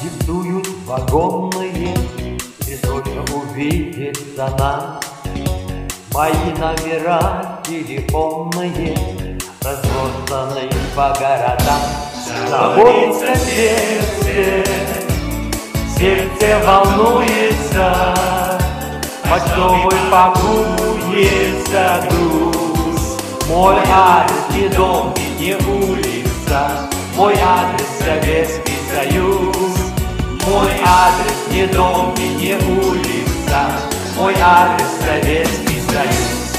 диктуют вагонные, и срочно увидеться нам. Мои номера телефонные разбросаны по городам. Заботится сердце, сердце волнуется, почтовый пакуется груз. Мой адрес не дом и не улица, мой адрес Советский Союз. Мой адрес не дом и не улица, мой адрес Советский Союз.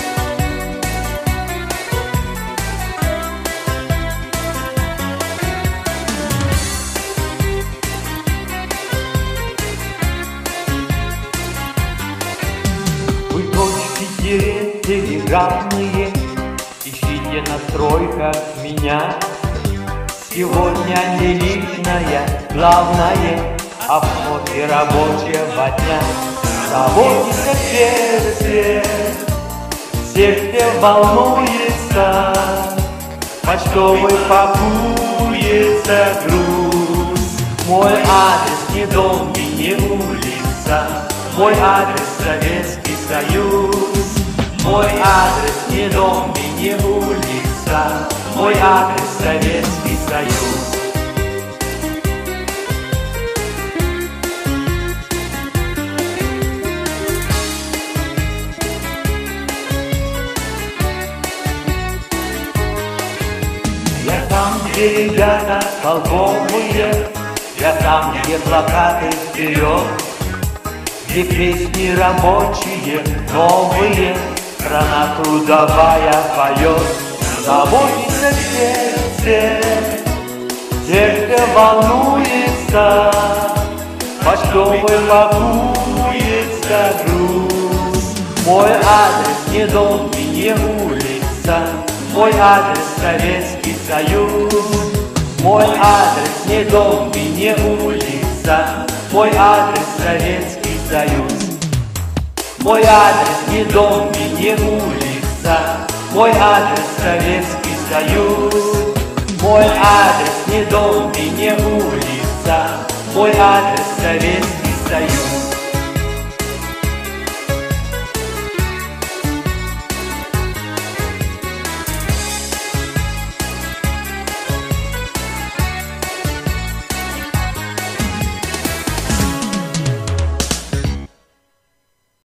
Вы точки телеграфные, ищите на стройках меня. Сегодня не личное, главное, а вновь рабочего дня. Заботится сердце, сердце волнуется, почтовый пакуется груз. Мой адрес не дом и не улица, мой адрес Советский Союз. Мой адрес не дом и не улица, мой адрес Советский Союз. Я там, где ребята толковые, я там, где плакаты вперед, где песни рабочие, новые, страна трудовая поет. Заботится сердце, сердце волнуется, почтовый пакуется груз. Мой адрес не дом и не улица, мой адрес Советский Союз. Мой адрес не дом и не улица, мой адрес Советский Союз. Мой адрес не дом и не улица, мой адрес Советский Союз. Мой адрес не дом и не улица, мой адрес Советский Союз.